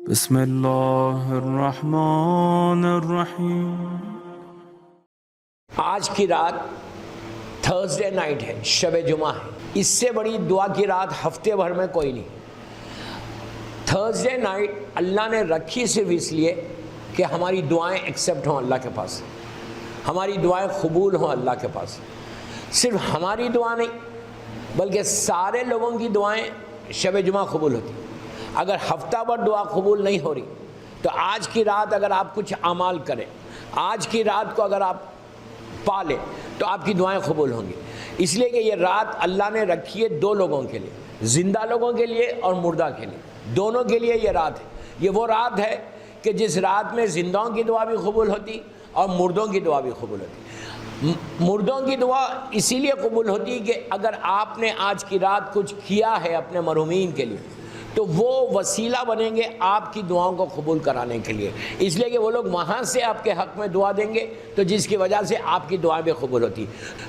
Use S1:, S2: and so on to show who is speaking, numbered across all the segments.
S1: بسم اللہ الرحمن الرحیم۔
S2: آج کی رات تھرسڈے نائٹ ہے، شب جمعہ ہے۔ اس سے بڑی دعا کی رات ہفتے بھر میں کوئی نہیں۔ تھرسڈے نائٹ اللہ نے رکھی صرف اس لیے کہ ہماری دعائیں ایکسیپٹ ہوں اللہ کے پاس، ہماری دعائیں قبول ہوں اللہ کے پاس۔ صرف ہماری دعا نہیں بلکہ سارے لوگوں کی دعائیں شب جمعہ قبول ہوتی۔ اگر ہفتہ بھر دعا قبول نہیں ہو رہی تو آج کی رات اگر آپ کچھ اعمال کریں، آج کی رات کو اگر آپ پا لیں تو آپ کی دعائیں قبول ہوں گی۔ اس لیے کہ یہ رات اللہ نے رکھی ہے دو لوگوں کے لیے، زندہ لوگوں کے لیے اور مردہ کے لیے، دونوں کے لیے یہ رات ہے۔ یہ وہ رات ہے کہ جس رات میں زندوں کی دعا بھی قبول ہوتی اور مردوں کی دعا بھی قبول ہوتی۔ مردوں کی دعا اسی لیے قبول ہوتی کہ اگر آپ نے آج کی رات کچھ کیا ہے اپنے مرحومین کے لیے تو وہ وسیلہ بنیں گے آپ کی دعاؤں کو قبول کرانے کے لیے، اس لیے کہ وہ لوگ وہاں سے آپ کے حق میں دعا دیں گے تو جس کی وجہ سے آپ کی دعائیں بھی قبول ہوتی۔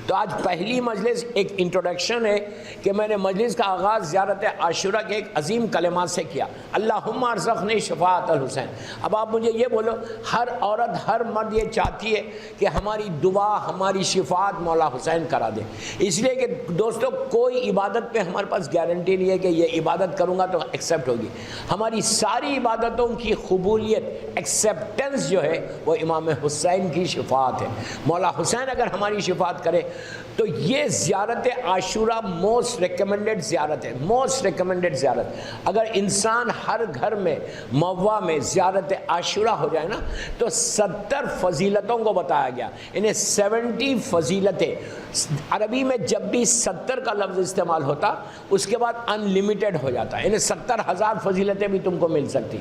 S2: تو آج پہلی مجلس ایک انٹروڈکشن ہے کہ میں نے مجلس کا آغاز زیارت عاشورہ کے ایک عظیم کلمات سے کیا، اللہم ارزقنی شفاعت الحسین۔ اب آپ مجھے یہ بولو، ہر عورت ہر مرد یہ چاہتی ہے کہ ہماری دعا ہماری شفاعت مولا حسین کرا دے۔ اس لیے کہ دوستو کوئی عبادت پہ ہمارے پاس گارنٹی نہیں ہے کہ یہ عبادت کروں گا تو ایکسیپٹ ہوگی۔ ہماری ساری عبادتوں کی قبولیت، ایکسیپٹنس جو ہے وہ امام حسین کی شفاعت ہے۔ مولا حسین اگر ہماری شفاعت کرے تو یہ زیارت عاشورہ موسٹ ریکمنڈڈ زیارت ہے، موسٹ ریکمنڈڈ زیارت۔ اگر انسان ہر گھر میں موا میں زیارت عاشورہ ہو جائے نا تو 70 فضیلتوں کو بتایا گیا، انہیں 70 فضیلتیں۔ عربی میں جب بھی 70 کا لفظ استعمال ہوتا اس کے بعد ان لمیٹڈ ہو جاتا ہے، انہیں 70,000 فضیلتیں بھی تم کو مل سکتی۔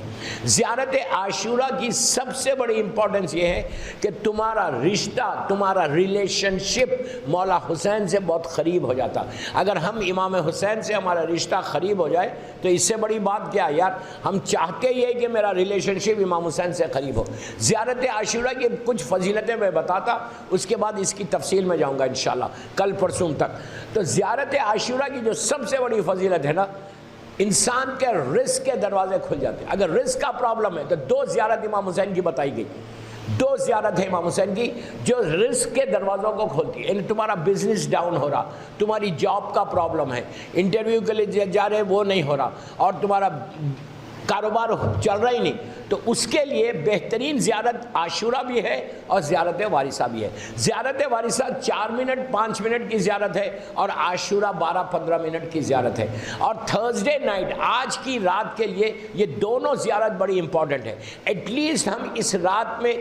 S2: زیارت عاشورہ کی سب سے بڑی امپورٹنس یہ ہے کہ تمہارا رشتہ، تمہارا ریلیشن شپ مولا حسین سے بہت قریب ہو جاتا۔ اگر ہم امام حسین سے ہمارا رشتہ قریب ہو جائے تو اس سے بڑی بات کیا یار، ہم چاہتے ہی ہے کہ میرا ریلیشن شپ امام حسین سے قریب ہو۔ زیارت عاشورہ کی کچھ فضیلتیں میں بتاتا، اس کے بعد اس کی تفصیل میں جاؤں گا انشاءاللہ کل پرسوں تک۔ تو زیارت عاشورہ کی جو سب سے بڑی فضیلت ہے نا، انسان کے رزق کے دروازے کھل جاتے ہیں۔ اگر رزق کا پرابلم ہے تو 2 زیارت امام حسین کی بتائی گئی، 2 زیارت ہے امام حسین کی جو رزق کے دروازوں کو کھولتی ہے۔ یعنی تمہارا بزنس ڈاؤن ہو رہا، تمہاری جاب کا پرابلم ہے، انٹرویو کے لیے جا رہے وہ نہیں ہو رہا اور تمہارا کاروبار چل رہا ہی نہیں، تو اس کے لیے بہترین زیارت عاشورہ بھی ہے اور زیارت وارثہ بھی ہے۔ زیارت وارثہ 4 منٹ 5 منٹ کی زیارت ہے اور عاشورہ 12-15 منٹ کی زیارت ہے۔ اور تھرسڈے نائٹ آج کی رات کے لیے یہ دونوں زیارت بڑی امپورٹنٹ ہے۔ ایٹ لیسٹ ہم اس رات میں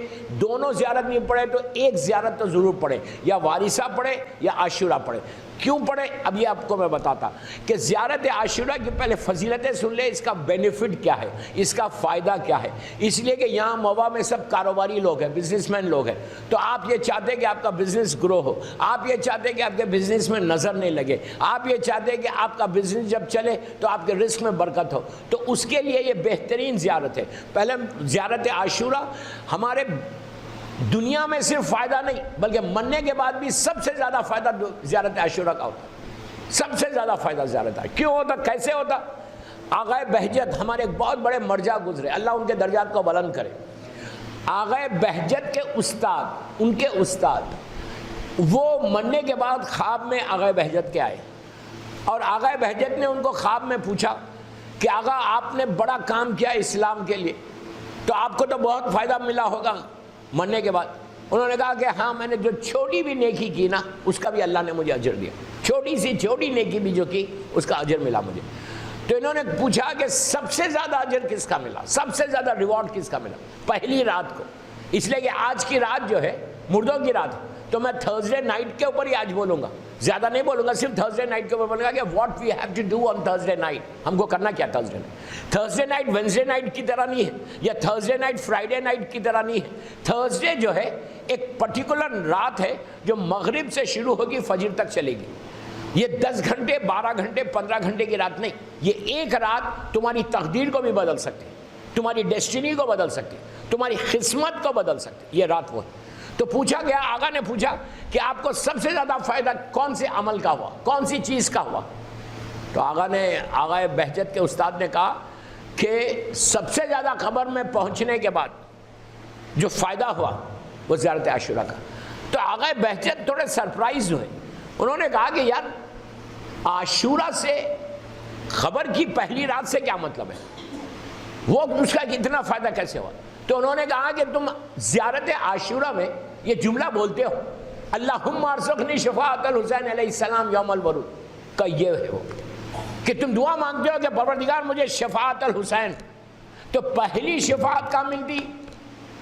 S2: دونوں زیارت نہیں پڑھے تو ایک زیارت تو ضرور پڑھیں، یا وارثہ پڑھے یا عاشورہ پڑھے۔ کیوں پڑھے اب یہ آپ کو میں بتاتا کہ زیارت عاشورہ کی پہلے فضیلتیں سن لے، اس کا بینیفٹ کیا ہے، اس کا فائدہ کیا ہے۔ اس لیے کہ یہاں موا میں سب کاروباری لوگ ہیں، بزنس مین لوگ ہیں، تو آپ یہ چاہتے ہیں کہ آپ کا بزنس گرو ہو، آپ یہ چاہتے ہیں کہ آپ کے بزنس میں نظر نہیں لگے، آپ یہ چاہتے ہیں کہ آپ کا بزنس جب چلے تو آپ کے رزق میں برکت ہو، تو اس کے لیے یہ بہترین زیارت ہے۔ پہلے زیارت عاشورہ ہمارے دنیا میں صرف فائدہ نہیں بلکہ مرنے کے بعد بھی سب سے زیادہ فائدہ زیارت عاشورہ کا ہوتا ہے۔ سب سے زیادہ فائدہ زیارت ہے۔ کیوں ہوتا، کیسے ہوتا؟ آغا بہجت ہمارے ایک بہت بڑے مرجع گزرے، اللہ ان کے درجات کو بلند کرے۔ آغا بہجت کے استاد، ان کے استاد وہ مرنے کے بعد خواب میں آغا بہجت کے آئے اور آغا بہجت نے ان کو خواب میں پوچھا کہ آغا آپ نے بڑا کام کیا اسلام کے لیے، تو آپ کو تو بہت فائدہ ملا ہوگا مرنے کے بعد۔ انہوں نے کہا کہ ہاں، میں نے جو چھوٹی بھی نیکی کی نا اس کا بھی اللہ نے مجھے اجر دیا، چھوٹی سی چھوٹی نیکی بھی جو کی اس کا اجر ملا مجھے۔ تو انہوں نے پوچھا کہ سب سے زیادہ اجر کس کا ملا، سب سے زیادہ ریوارڈ کس کا ملا؟ پہلی رات کو۔ اس لیے کہ آج کی رات جو ہے مردوں کی رات ہے، تو میں تھرسڈے نائٹ کے اوپر ہی آج بولوں گا، زیادہ نہیں بولوں گا، صرف تھرسڈے نائٹ کے اوپر بولوں گا کہ what we have to do on Thursday night, ہم کو کرنا کیا Thursday night. Thursday night Wednesday night کی طرح نہیں ہے، یا تھرسڈے نائٹ فرائیڈے نائٹ کی طرح نہیں ہے۔ تھرسڈے جو ہے ایک پرٹیکولر رات ہے جو مغرب سے شروع ہوگی فجر تک چلے گی۔ یہ 10 گھنٹے 12 گھنٹے 15 گھنٹے کی رات نہیں، یہ ایک رات تمہاری تقدیر کو بھی بدل سکتی، تمہاری ڈیسٹینی کو بدل سکتی، تمہاری قسمت کو بدل سکتی، یہ رات وہ ہے۔ تو پوچھا گیا، آقا نے پوچھا کہ آپ کو سب سے زیادہ فائدہ کون سے عمل کا ہوا، کون سی چیز کا ہوا؟ تو آقا بہجت کے استاد نے کہا کہ سب سے زیادہ قبر میں پہنچنے کے بعد جو فائدہ ہوا وہ زیارت عاشورہ کا. تو آقا بہجت تھوڑے سرپرائز ہوئے. انہوں نے کہا کہ یار عاشورہ سے خبر کی پہلی رات سے کیا مطلب ہے, وہ اس کا اتنا فائدہ کیسے ہوا؟ تو انہوں نے کہا کہ تم زیارت عاشورہ میں یہ جملہ بولتے ہو, اللہم ارزقنی شفاعت الحسین علیہ السلام یوم الورود کا, یہ ہے وہ کہ تم دعا مانگتے ہو کہ پروردگار مجھے شفاعت الحسین. تو پہلی شفاعت کہاں ملتی؟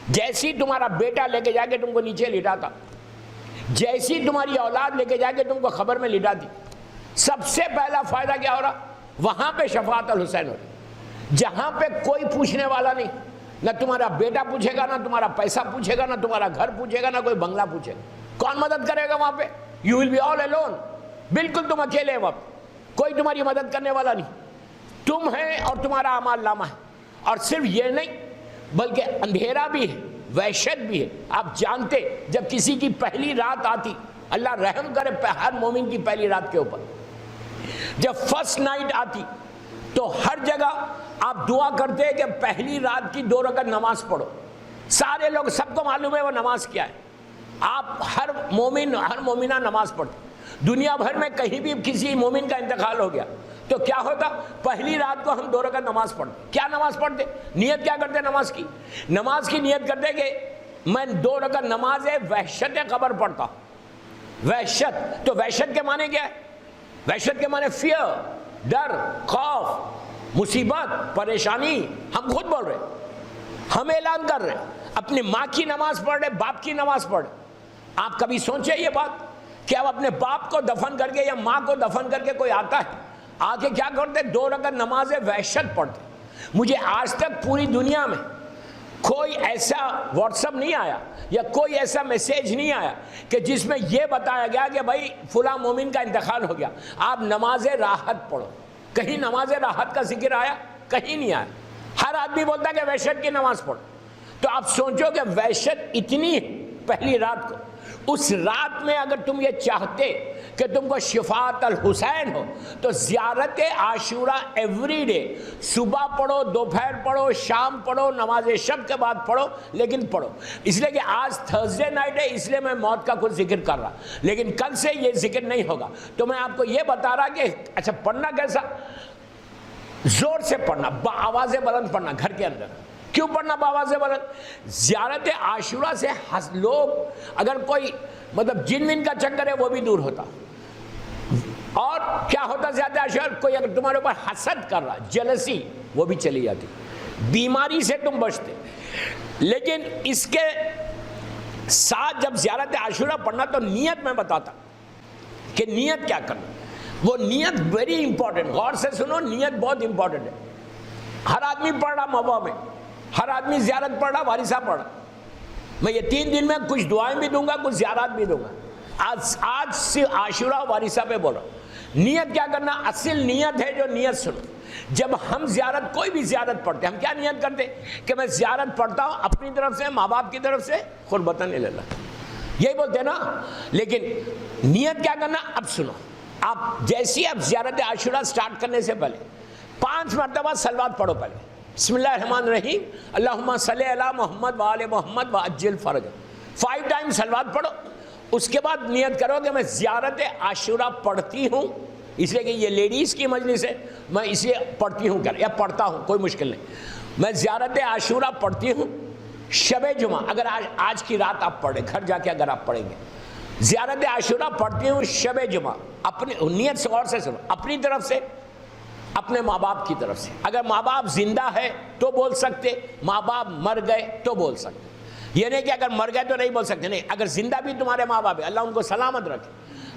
S2: جیسی تمہارا بیٹا لے کے جا کے تم کو نیچے لٹاتا, جیسی تمہاری اولاد لے کے جا کے تم کو خبر میں لٹاتی, سب سے پہلا فائدہ کیا ہو رہا؟ وہاں پہ شفاعت الحسین ہو رہی, جہاں پہ کوئی پوچھنے والا نہیں, نہ تمہارا بیٹا پوچھے گا, نہ تمہارا پیسہ پوچھے گا, نہ تمہارا گھر پوچھے گا, نہ کوئی بنگلہ پوچھے گا. کون مدد کرے گا وہاں پہ؟ You will be all alone, بالکل تم اکیلے وہاں پہ, کوئی تمہاری مدد کرنے والا نہیں, تم ہے اور تمہارا اعمال نامہ ہے. اور صرف یہ نہیں بلکہ اندھیرا بھی ہے, وحشت بھی ہے. آپ جانتے جب کسی کی پہلی رات آتی, اللہ رحم کرے ہر مومن کی پہلی رات کے اوپر, جب فرسٹ نائٹ آتی تو ہر جگہ آپ دعا کرتے ہیں کہ پہلی رات کی 2 رکعت نماز پڑھو. سارے لوگ, سب کو معلوم ہے وہ نماز کیا ہے. آپ ہر مومن ہر مومنہ نماز پڑھتے. دنیا بھر میں کہیں بھی کسی مومن کا انتقال ہو گیا تو کیا ہوتا؟ پہلی رات کو ہم 2 رکعت نماز پڑھتے. کیا نماز پڑھتے؟ نیت کیا کرتے نماز کی؟ نماز کی نیت کرتے کہ میں 2 رکعت نماز وحشت قبر پڑھتا ہوں. وحشت, تو وحشت کے معنی کیا ہے؟ وحشت کے معنی فیئر, ڈر, خوف, مصیبت, پریشانی. ہم خود بول رہے ہیں, ہم اعلان کر رہے ہیں, اپنی ماں کی نماز پڑھ رہے, باپ کی نماز پڑھ رہے. آپ کبھی سوچے یہ بات کہ اب اپنے باپ کو دفن کر کے یا ماں کو دفن کر کے کوئی آتا ہے, آگے کیا کرتے؟ 2 رکعت نماز وحشت پڑھتے. مجھے آج تک پوری دنیا میں کوئی ایسا واٹس ایپ نہیں آیا یا کوئی ایسا میسیج نہیں آیا کہ جس میں یہ بتایا گیا کہ بھائی فلاں مومن کا انتقال ہو گیا, آپ نماز راحت پڑھو. کہیں نماز راحت کا ذکر آیا؟ کہیں نہیں آیا. ہر آدمی بولتا ہے کہ وحشت کی نماز پڑھو. تو آپ سوچو کہ وحشت اتنی ہے پہلی رات کو, اس رات میں اگر تم یہ چاہتے کہ تم کو شفاعت الحسین ہو تو زیارت عاشورہ ایوری ڈے, صبح پڑھو, دوپہر پڑھو, شام پڑھو, نماز شب کے بعد پڑھو, لیکن پڑھو. اس لیے کہ آج تھرسڈے نائٹ ہے, اس لیے میں موت کا کچھ ذکر کر رہا, لیکن کل سے یہ ذکر نہیں ہوگا. تو میں آپ کو یہ بتا رہا کہ اچھا پڑھنا کیسا؟ زور سے پڑھنا, آواز بلند پڑھنا گھر کے اندر. کیوں پڑھنا بآواز بلند؟ زیارت عاشورہ سے لوگ اگر کوئی مطلب جن ون کا چکر ہے وہ بھی دور ہوتا. اور کیا ہوتا زیادہ عاشورہ؟ کوئی اگر تمہارے اوپر حسد کر رہا, جلسی, وہ بھی چلی جاتی. بیماری سے تم بچتے. لیکن اس کے ساتھ جب زیارت عاشورہ پڑھنا تو نیت میں بتاتا کہ نیت کیا کرنا. وہ نیت ویری امپورٹنٹ, غور سے سنو, نیت بہت امپورٹنٹ ہے. ہر آدمی پڑھ رہا موا میں, ہر آدمی زیارت پڑھ رہا, وارثہ پڑھ رہا. میں یہ 3 دن میں کچھ دعائیں بھی دوں گا, کچھ زیارات بھی دوں گا. آج صرف عاشورہ وارثہ پہ بول رہا ہوں. نیت کیا کرنا؟ اصل نیت ہے جو نیت سنو. جب ہم زیارت, کوئی بھی زیارت پڑھتے, ہم کیا نیت کرتے کہ میں زیارت پڑھتا ہوں اپنی طرف سے, ماں باپ کی طرف سے, قربتاً اللہ, یہی بولتے ہیں نا. لیکن نیت کیا کرنا؟ اب سنو, آپ جیسی آپ زیارت عاشورہ سٹارٹ کرنے سے پہلے 5 مرتبہ صلوات پڑھو. پہلے بسم اللہ الرحمن الرحیم, اللہم صلی علی محمد وآل محمد وعجل فرج, 5 ٹائم صلوات پڑھو. اس کے بعد نیت کرو کہ میں زیارت عاشورہ پڑھتی ہوں, اس لیے کہ یہ لیڈیز کی مجلس ہے, میں اسے پڑھتی ہوں یا پڑھتا ہوں, کوئی مشکل نہیں. میں زیارت عاشورہ پڑھتی ہوں شب جمعہ, اگر آج کی رات آپ پڑھیں, گھر جا کے اگر آپ پڑھیں گے, زیارت عاشورہ پڑھتی ہوں شب جمعہ. اپنی نیت سے غور سے سنو, اپنی طرف سے, اپنے ماں باپ کی طرف سے. اگر ماں باپ زندہ ہے تو بول سکتے, ماں باپ مر گئے تو بول سکتے. یہ نہیں کہ اگر مر گئے تو نہیں بول سکتے, نہیں, اگر زندہ بھی تمہارے ماں باپ ہے, اللہ ان کو سلامت رکھے.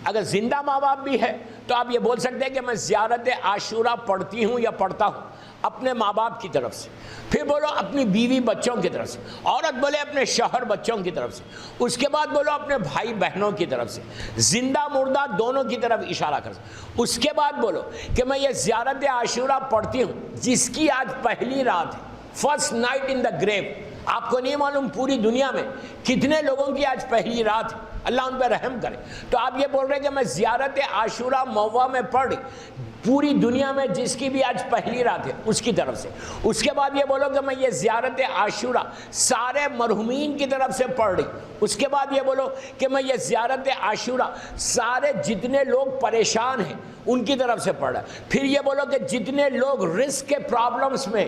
S2: اگر زندہ ماں باپ بھی ہے تو آپ یہ بول سکتے ہیں کہ میں زیارت عاشورہ پڑھتی ہوں یا پڑھتا ہوں اپنے ماں باپ کی طرف سے. پھر بولو اپنی بیوی بچوں کی طرف سے, عورت بولے اپنے شوہر بچوں کی طرف سے. اس کے بعد بولو اپنے بھائی بہنوں کی طرف سے, زندہ مردہ دونوں کی طرف اشارہ کر. اس کے بعد بولو کہ میں یہ زیارت عاشورہ پڑھتی ہوں جس کی آج پہلی رات ہے, فرسٹ نائٹ ان دا گریو. آپ کو نہیں معلوم پوری دنیا میں کتنے لوگوں کی آج پہلی رات ہے, اللہ ان پہ رحم کرے. تو آپ یہ بول رہے ہیں کہ میں زیارت عاشورہ موا میں پڑھ پوری دنیا میں جس کی بھی آج پہلی رات ہے اس کی طرف سے. اس کے بعد یہ بولو کہ میں یہ زیارت عاشورہ سارے مرحومین کی طرف سے پڑھ رہی. اس کے بعد یہ بولو کہ میں یہ زیارت عاشورہ سارے جتنے لوگ پریشان ہیں ان کی طرف سے پڑھ رہا. پھر یہ بولو کہ جتنے لوگ رزق کے پرابلمس میں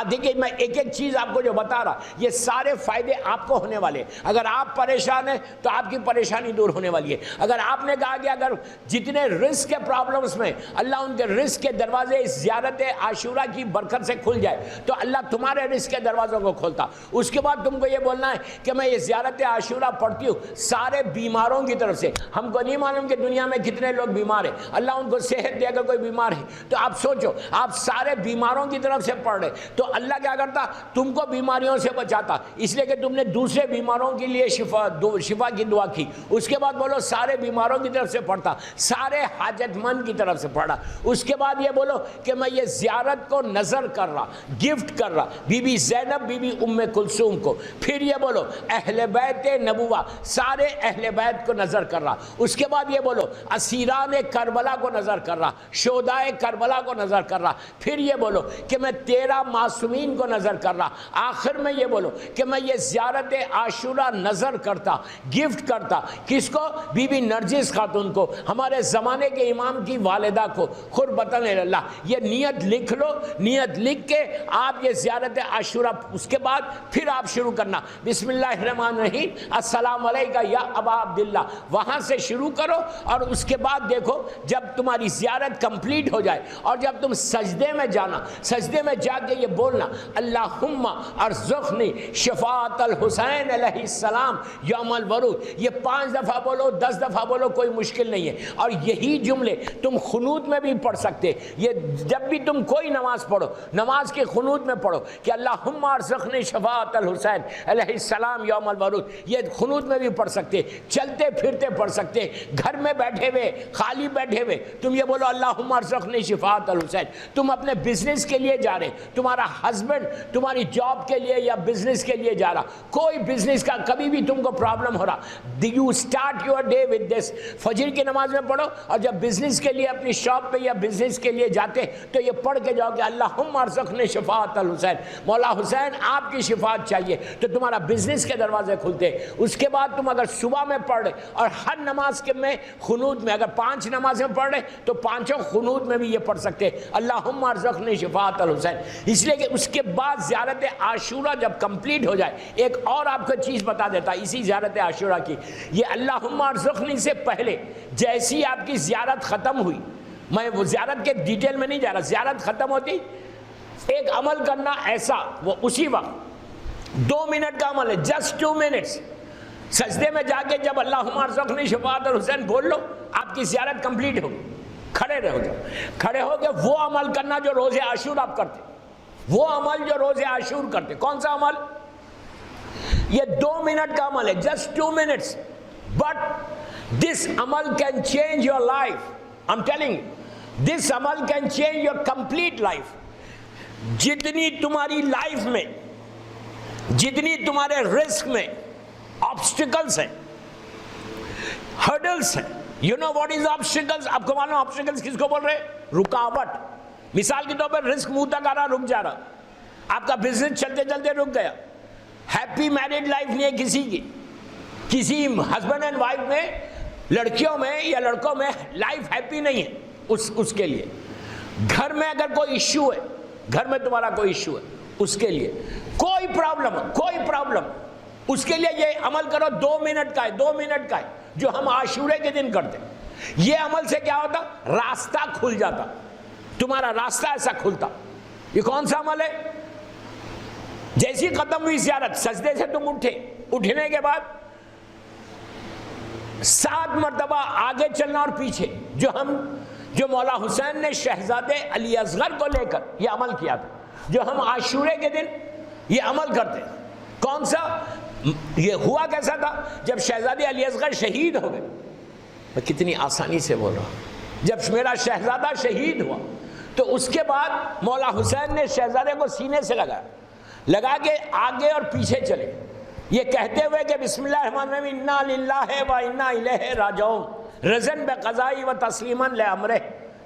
S2: دیکھیے میں ایک ایک چیز آپ کو جو بتا رہا یہ سارے فائدے آپ کو ہونے والے ہیں. اگر آپ پریشان ہیں تو آپ کی پریشانی دور ہونے والی ہے. اگر آپ نے کہا کہ اگر جتنے رزق کے پرابلمس میں اللہ ان کے رزق کے دروازے اس زیارت عاشورہ کی برکت سے کھل جائے تو اللہ تمہارے رزق کے دروازوں کو کھولتا. اس کے بعد تم کو یہ بولنا ہے کہ میں یہ زیارت عاشورہ پڑھتی ہوں سارے بیماروں کی طرف سے. ہم کو نہیں معلوم کہ دنیا میں کتنے لوگ بیمار ہیں, اللہ ان کو صحت دے. اگر کوئی بیمار ہے تو آپ سوچو آپ سارے بیماروں کی طرف سے پڑھ رہے تو اللہ کیا کرتا تم کو بیماریوں سے بچاتا, اس لیے کہ تم نے دوسرے بیماروں کے لیے شفا کی دعا کی. اس کے بعد بولو سارے بیماروں کی طرف سے پڑھتا, سارے حاجت مند کی طرف سے پڑھا. اس کے بعد یہ بولو کہ میں یہ زیارت کو نظر کر رہا, گفٹ کر رہا بی بی زینب بی بی ام کلثوم کو. پھر یہ بولو اہل بیت نبوہ سارے اہل بیت کو نظر کر رہا. اس کے بعد یہ بولو اسیران کربلا کو نظر کر رہا, شہدائے کربلا کو نظر کر رہا. پھر یہ بولو کہ میں 13 معصومین کو نظر کر رہا. آخر میں یہ بولو کہ میں یہ زیارت عاشورہ نظر کرتا, گفٹ کرتا کس کو؟ بی بی نرجس خاتون کو, ہمارے زمانے کے امام کی والدہ کو. قربتاً اللہ یہ نیت لکھ لو, نیت لکھ کے آپ یہ زیارت عاشورہ اس کے بعد پھر آپ شروع کرنا بسم اللہ الرحمن الرحیم السلام علیکہ یا ابا عبداللہ, وہاں سے شروع کرو. اور اس کے بعد دیکھو جب تمہاری زیارت کمپلیٹ ہو جائے اور جب تم سجدے میں جانا, سجدے میں جا کے یہ بولنا اللہم ارزقنی شفاعت الحسین علیہ السلام یوم الورود. یہ 5 دفعہ بولو 10 دفعہ بولو کوئی مشکل نہیں ہے. اور یہی جملے تم قنوت میں بھی پڑھ سکتے. یہ جب بھی تم کوئی نماز پڑھو نماز کے قنوت میں پڑھو کہ اللہم ارزقنی شفاعت الحسین علیہ السلام یوم الورود. یہ قنوت میں بھی پڑھ سکتے, چلتے پھرتے پڑھ سکتے, گھر میں بیٹھے ہوئے خالی بیٹھے ہوئے تم یہ بولو اللہم ارزقنی شفاعت الحسین. تم اپنے بزنس کے لیے جا رہے, تمہارا ہسبینڈ تمہاری جاب کے لیے یا بزنس کے لیے جا رہا, کوئی بزنس کا کبھی بھی تم کو پرابلم ہو رہا, you start your day with this. فجر کی نماز میں پڑھو اور جب بزنس کے لیے اپنی شاپ پہ یا بزنس کے لیے جاتے تو یہ پڑھ کے جاؤ کہ اللہم ارزقنی شفاعت الحسین, مولا حسین آپ کی شفاعت چاہیے, تو تمہارا بزنس کے دروازے کھلتے. اس کے بعد تم اگر صبح میں پڑھ رہے اور ہر نماز کے میں قنوت میں اگر 5 نمازیں پڑھ رہے تو 5 قنوت میں بھی یہ پڑھ سکتے اللہم ارزقنی شفاعت الحسین. اس لیے کہ اس کے بعد زیارت عاشورہ جب کمپلیٹ ہو جائے ایک اور آپ کو چیز بتا دیتا اسی زیارت عاشورہ کی. یہ اللہم ارزقنی سے پہلے جیسی آپ کی زیارت ختم ہوئی, میں وہ زیارت کے ڈیٹیل میں نہیں جا رہا, زیارت ختم ہوتی ایک عمل کرنا ایسا, وہ اسی وقت 2 منٹ کا عمل ہے, جسٹ 2 منٹس. سجدے میں جا کے جب اللہم ارزقنی شفاعت الحسین بول لو آپ کی زیارت کمپلیٹ ہوگی. کھڑے رہو گے, کھڑے ہو کے وہ عمل کرنا جو روز عاشور آپ کرتے, وہ عمل جو روز عاشور کرتے. کون سا عمل؟ یہ 2 منٹ کا عمل ہے, جسٹ 2 منٹس, بٹ دس عمل can change your life. I'm telling you, this عمل can change your complete life. جتنی تمہاری لائف میں, جتنی تمہارے رزق میں obstacles ہیں, hurdles ہیں. You know what is obstacles? آپ کو معلوم obstacles کس کو بول رہے؟ رکاوٹ. مثال کے طور پر رزق منہ تک آ رہا رک جا رہا, آپ کا بزنس چلتے چلتے رک گیا, ہیپی میرڈ لائف نہیں ہے کسی کی, کسی ہسبینڈ اینڈ وائف میں لڑکیوں میں یا لڑکوں میں لائف ہیپی نہیں ہے اس کے لیے. گھر میں اگر کوئی ایشو ہے, گھر میں تمہارا کوئی ایشو ہے, اس کے لیے کوئی پرابلم اس کے لیے یہ عمل کرو. 2 منٹ کا ہے, 2 منٹ کا ہے جو ہم عاشورے کے دن کرتے. یہ عمل سے کیا ہوتا؟ راستہ کھل جاتا, تمہارا راستہ ایسا کھلتا. یہ کون سا عمل ہے؟ جیسی ختم ہوئی زیارت, سجدے سے تم اٹھے, اٹھنے کے بعد 7 مرتبہ آگے چلنا اور پیچھے, جو مولا حسین نے شہزادے علی اصغر کو لے کر یہ عمل کیا تھا, جو ہم عاشورے کے دن یہ عمل کرتے. کون سا؟ یہ ہوا کیسا تھا جب شہزادے علی اصغر شہید ہو گئے. میں کتنی آسانی سے بول رہا ہوں. جب میرا شہزادہ شہید ہوا تو اس کے بعد مولا حسین نے شہزادے کو سینے سے لگا کے آگے اور پیچھے چلے, یہ کہتے ہوئے کہ بسم اللہ الرحمن الرحیم انا للہ و انا الیہ راجعون رضن بقضائی و تسلیما لامرہ.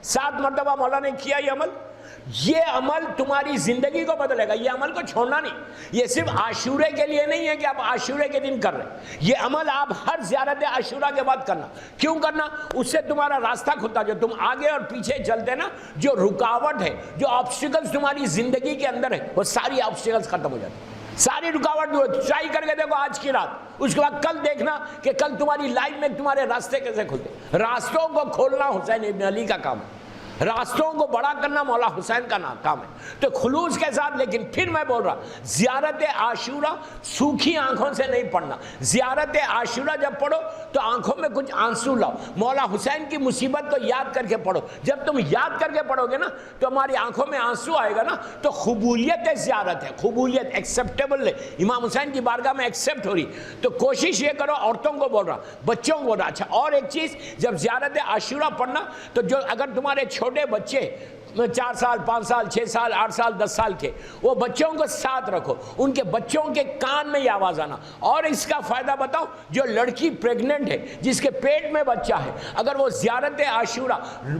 S2: 7 مرتبہ مولا نے کیا یہ عمل. یہ عمل تمہاری زندگی کو بدلے گا. یہ عمل کو چھوڑنا نہیں. یہ صرف عاشورے کے لیے نہیں ہے کہ آپ عاشورے کے دن کر رہے ہیں. یہ عمل آپ ہر زیارت عاشورہ کے بعد کرنا. کیوں کرنا؟ اس سے تمہارا راستہ کھلتا. جو تم آگے اور پیچھے چلتے نا، جو رکاوٹ ہے، جو آبسٹیکلز تمہاری زندگی کے اندر ہے، وہ ساری آبسٹیکلز ختم ہو جاتی. ساری رکاوٹ دور. ٹرائی کر کے دیکھو آج کی رات، اس کے بعد کل دیکھنا کہ کل تمہاری لائف میں تمہارے راستے کیسے کھلتے. راستوں کو کھولنا حسین ابن علی کا کام ہے. راستوں کو بڑا کرنا مولا حسین کا کام ہے. تو خلوص کے ساتھ. لیکن پھر میں بول رہا، زیارت عاشورہ سوکھی آنکھوں سے نہیں پڑھنا. زیارت عاشورہ جب پڑھو تو آنکھوں میں کچھ آنسو لاؤ. مولا حسین کی مصیبت کو یاد کر کے پڑھو. جب تم یاد کر کے پڑھو گے نا تو ہماری آنکھوں میں آنسو آئے گا نا، تو قبولیت زیارت ہے. قبولیت ایکسیپٹیبل ہے، امام حسین کی بارگاہ میں ایکسیپٹ ہو رہی. تو کوشش یہ کرو. عورتوں کو بول رہا، بچوں کو بول رہا. اچھا، اور ایک چیز، جب زیارت عاشورہ پڑھنا تو جو اگر تمہارے چھوٹے بچے 4 سال 5 سال 6 سال 8 سال 10 سال کے، وہ بچوں کو ساتھ رکھو. ان کے بچوں کے کان میں یہ آواز آنا. اور اس کا فائدہ بتاؤ، جو لڑکی پریگننٹ ہے، جس کے پیٹ میں بچہ ہے، اگر وہ زیارت عاشورہ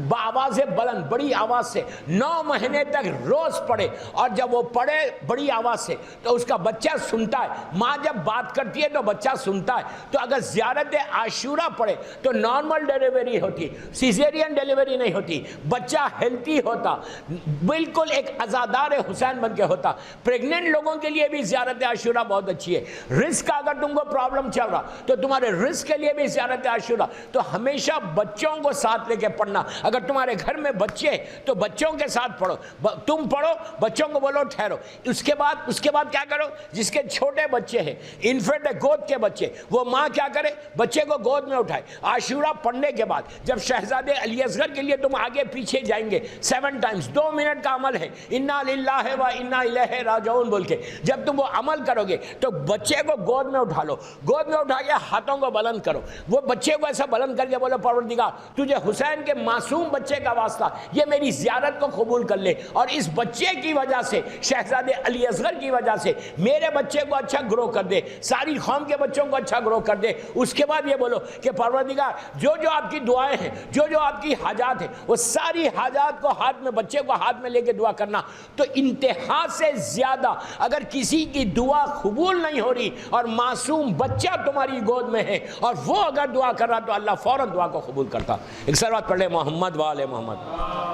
S2: بآواز بلند، بڑی آواز سے 9 مہینے تک روز پڑھے، اور جب وہ پڑھے بڑی آواز سے تو اس کا بچہ سنتا ہے. ماں جب بات کرتی ہے تو بچہ سنتا ہے. تو اگر زیارت عاشورہ پڑھے تو نارمل ڈیلیوری ہوتی، سیزیرین ڈیلیوری نہیں ہوتی، بچہ ہیلتھی ہوتا، بالکل ایک عزادار حسین بن کے ہوتا. پریگننٹ لوگوں کے لیے بھی زیارت عاشورہ بہت اچھی ہے. رزق کا اگر تم کو پرابلم چل رہا تو تمہارے رزق کے لیے بھی زیارت عاشورہ. تو ہمیشہ بچوں کو ساتھ لے کے پڑھنا. اگر تمہارے گھر میں بچے ہیں تو بچوں کے ساتھ پڑھو. تم پڑھو، بچوں کو بولو ٹھہرو. اس کے بعد کیا کرو؟ جس کے چھوٹے بچے ہیں، انفنٹ گود کے بچے، وہ ماں کیا کرے؟ بچے کو گود میں اٹھائے. عاشورہ پڑھنے کے بعد جب شہزادے علی اصغر کے لیے تم آگے پیچھے جائیں گے 7 ٹائمز، 2 منٹ کا عمل ہے، انا للہ و انا الیہ راجعون بول کے جب تم وہ عمل کرو گے تو بچے کو گود میں اٹھا لو. گود میں اٹھا کے ہاتھوں کو بلند کرو. وہ بچے کو ایسا بلند کر کے بولو، پروردگار تجھے حسین کے معصوم بچے کا واسطہ یہ میری زیارت کو قبول کر لے، اور اس بچے کی وجہ سے، شہزادے علی اصغر کی وجہ سے میرے بچے کو اچھا گرو کر دے، ساری قوم کے بچوں کو اچھا گرو کر دے. اس کے بعد یہ بولو کہ پروردگار جو جو آپ کی دعائیں ہیں، جو جو آپ کی حاجات ہیں، وہ ساری حاجات کو ہاتھ میں، بچے کو ہاتھ میں لے کے دعا کرنا. تو انتہا سے زیادہ اگر کسی کی دعا قبول نہیں ہو رہی اور معصوم بچہ تمہاری گود میں ہے اور وہ اگر دعا کر رہا تو اللہ فوراً دعا کو قبول کرتا. ایک صلوات پڑھ لے محمد و آل محمد.